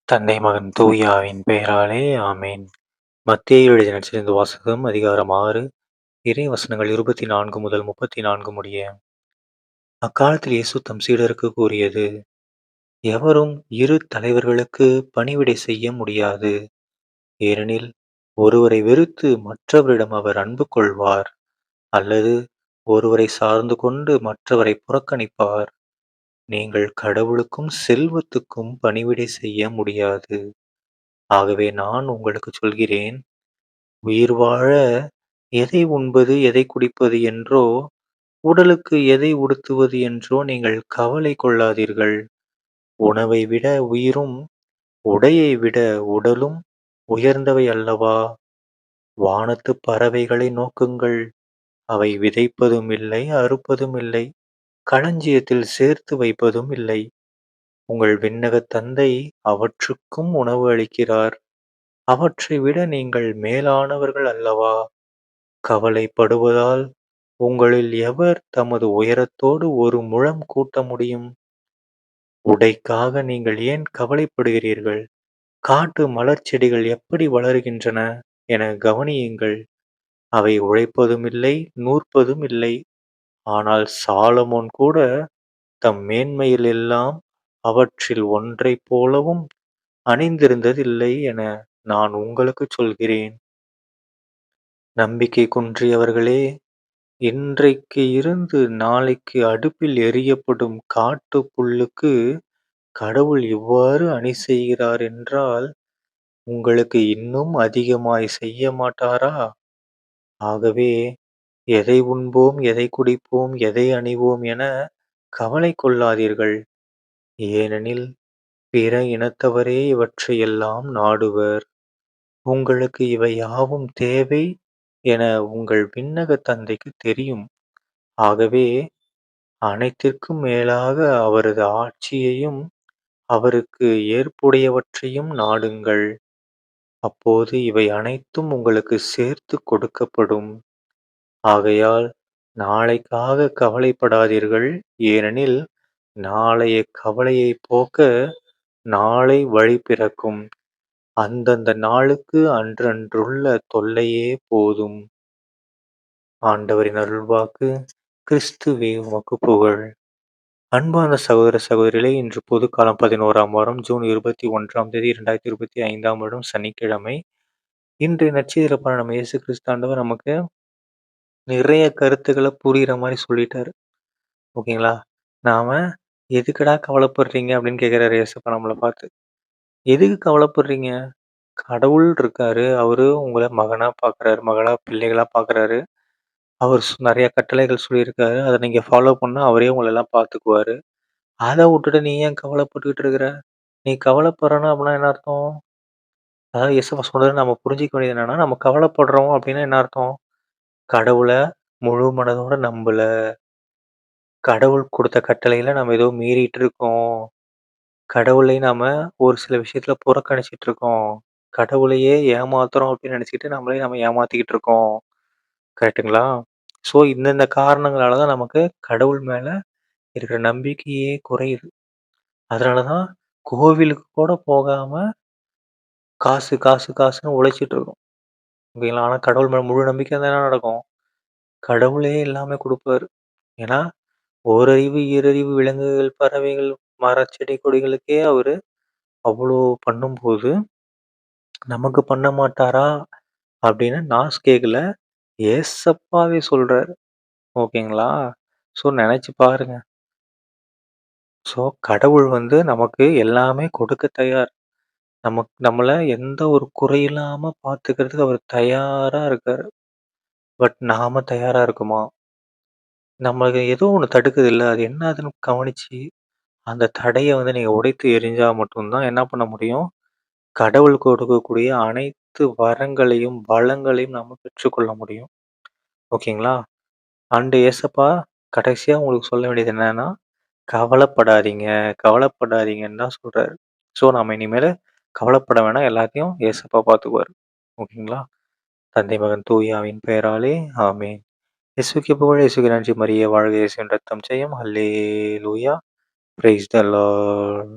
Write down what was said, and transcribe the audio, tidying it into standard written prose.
தந்தை மகன் தூய ஆவியின் பெயராலே ஆமென். மத்தேயு எழுதிய நற்செய்தியிலிருந்து வாசகம் அதிகாரம் 6 இறை வசனங்கள் 24 முதல் 34 முடிய. அக்காலத்தில் இயேசு தம் சீடருக்கு கூறியது: எவரும் இரு தலைவர்களுக்கு பணிவிடை செய்ய முடியாது. ஏனெனில் ஒருவரை வெறுத்து மற்றவரிடம் அவர் அன்பு கொள்வார், அல்லது ஒருவரை சார்ந்து கொண்டு மற்றவரை புறக்கணிப்பார். நீங்கள் கடவுளுக்கும் செல்வத்துக்கும் பணிவிடை செய்ய முடியாது. ஆகவே நான் உங்களுக்குச் சொல்கிறேன், உயிர் வாழ எதை உண்பது, எதை குடிப்பது என்றோ, உடலுக்கு எதை உடுத்துவது என்றோ நீங்கள் கவலை கொள்ளாதீர்கள். உணவை விட உயிரும், உடையை விட உடலும் உயர்ந்தவை அல்லவா? வானத்துப் பறவைகளை நோக்குங்கள். அவை விதைப்பதும் இல்லை, அறுப்பதும் இல்லை, களஞ்சியத்தில் சேர்த்து வைப்பதும் இல்லை. உங்கள் விண்ணகத் தந்தை அவற்றுக்கும் உணவு அளிக்கிறார். அவற்றை விட நீங்கள் மேலானவர்கள் அல்லவா? கவலைப்படுவதால் உங்களில் எவர் தமது உயரத்தோடு ஒரு முழம் கூட்ட முடியும்? உடைக்காக நீங்கள் ஏன் கவலைப்படுகிறீர்கள்? காட்டு மலர்ச்செடிகள் எப்படி வளருகின்றன என கவனியுங்கள். அவை உழைப்பதுமில்லை, நூற்பதும் இல்லை. ஆனால் சாலமோன் கூட தம் மேன்மையிலெல்லாம் அவற்றில் ஒன்றைப் போலவும் அணிந்திருந்ததில்லை என நான் உங்களுக்குச் சொல்கிறேன். நம்பிக்கை குன்றியவர்களே, இன்றைக்கு இருந்து நாளைக்கு அடுப்பில் எறியப்படும் காட்டுப் புல்லுக்கு கடவுள் இவ்வாறு அணி செய்கிறார் என்றால், உங்களுக்கு இன்னும் அதிகமாய் செய்ய மாட்டாரா? ஆகவே எதை உண்போம், எதை குடிப்போம், எதை அணிவோம் என கவலை கொள்ளாதீர்கள். ஏனெனில் பிற இனத்தவரே இவற்றையெல்லாம் நாடுவர். உங்களுக்கு இவை யாவும் தேவை என உங்கள் விண்ணகத் தந்தைக்குத் தெரியும். ஆகவே அனைத்திற்கும் மேலாக அவரது ஆட்சியையும் அவருக்கு ஏற்புடையவற்றையும் நாடுங்கள். அப்போது இவை அனைத்தும் உங்களுக்கு சேர்த்துக் கொடுக்கப்படும். ஆகையால் நாளைக்காக கவலைப்படாதீர்கள். ஏனெனில் நாளைய கவலையைப் போக்க நாளை வழி பிறக்கும். அந்தந்த நாளுக்கு அன்றன்றுள்ள தொல்லையே போதும். ஆண்டவரின் அருள்வாக்கு. கிறிஸ்துவே உமக்கு புகழ். அன்பார்ந்த சகோதர சகோதரிகளே, இன்று பொதுக்காலம் 11ஆம் வாரம் ஜூன் 21ஆம் தேதி 2025ஆம் வருடம் சனிக்கிழமை. இன்றைய நற்செய்தியில பாருங்க, நம்ம இயேசு கிறிஸ்து ஆண்டவர் நமக்கு நிறைய கருத்துக்களை புரிகிற மாதிரி சொல்லிட்டாரு. ஓகேங்களா? நாம எதுக்குடா கவலைப்படுறீங்க அப்படின்னு கேட்கிறாரு இயேசப்பா நம்மளை பார்த்து. எதுக்கு கவலைப்படுறீங்க? கடவுள் இருக்காரு. அவரு உங்கள மகனா பார்க்குறாரு. மகளா, பிள்ளைகளா பார்க்குறாரு. அவர் நெறைய கட்டளைகள் சொல்லியிருக்காரு. அத நீங்க ஃபாலோ பண்ணா அவரே உங்கள எல்லாம் பார்த்துக்குவாரு. அத வுட்டுட்டு நீ ஏன் கவலைப்பட்டுக்கிட்டு இருக்கிற? நீ கவலைப்படுறன்னா அப்படின்னா என்ன அர்த்தம்? அதாவது இயேசுப்பா சொல்றத நம்ம புரிஞ்சுக்க வேண்டியது என்னன்னா, நம்ம கவலைப்படுறோம் அப்படின்னா என்ன அர்த்தம்? கடவுள முழு மனதோட நம்பல. கடவுள் குடுத்த கட்டளைகள நம்ம ஏதோ மீறிட்டு இருக்கோம். கடவுளை நாம ஒரு சில விஷயத்துல புறக்கணிச்சிட்டு இருக்கோம். கடவுளையே ஏமாத்துறோம் அப்படின்னு நினைச்சுக்கிட்டு நம்மளே நம்ம ஏமாத்திக்கிட்டு இருக்கோம். கரெக்ட்டுங்களா? ஸோ இந்தந்த காரணங்களால தான் நமக்கு கடவுள் மேல இருக்கிற நம்பிக்கையே குறையுது. அதனால தான் கோவிலுக்கு கூட போகாம காசு, காசு, காசுன்னு உழைச்சிட்டு இருக்கோம். ஓகேங்களா? ஆனா கடவுள் மேல முழு நம்பிக்கை இருந்தா என்ன நடக்கும்? கடவுளே எல்லாமே குடுப்பாரு. ஏன்னா, ஓரறிவு, ஈரறிவு விலங்குகள், பறவைகள், செடி, கொடிகளுக்கே அவரு அவ்ளோ பண்ணும்போது, நமக்கு பண்ண மாட்டாரா? அப்படின்னு நான் கேக்கல. ஏசப்பாவே சொல்றாரு. ஓகேங்களா? ஸோ நெனச்சு பாருங்க. ஸோ கடவுள் நமக்கு எல்லாமே கொடுக்க தயார். நம்மள எந்த ஒரு குறையில்லாம பார்த்துக்கிறதுக்கு அவர் தயாரா இருக்காரு. பட் நாம தயாரா இருக்கோமா? நமக்கு ஏதோ ஒண்ணு தடுக்குதுல்ல, அது என்னதுன்னு கவனிச்சு, அந்த தடைய நீங்க உடைத்து எறிஞ்சா மட்டும் தான் என்ன பண்ண முடியும்? கடவுள் கொடுக்கக்கூடிய அனைத்து வரங்களையும், வளங்களையும் நம்ம பெற்றுக்கொள்ள முடியும். ஓகேங்களா? ஏசப்பா கடைசியா உங்களுக்கு சொல்ல வேண்டியது என்னன்னா, கவலைப்படாதீங்க, கவலைப்படாதீங்கன்னு தான் சொல்றாரு. ஸோ நாம இனிமேலு கவலைப்பட வேணாம். எல்லாத்தையும் ஏசப்பா பார்த்துக்குவாரு. ஓகேங்களா? தந்தை, மகன், தூய ஆவியின் பெயராலே ஆமென். இயேசுவுக்கு புகழ். இயேசுவுக்கு நன்றி. மரியே வாழ்க. இயேசுவின் ரத்தம் ஜெயம். அல்லேலூயா. Praise the Lord.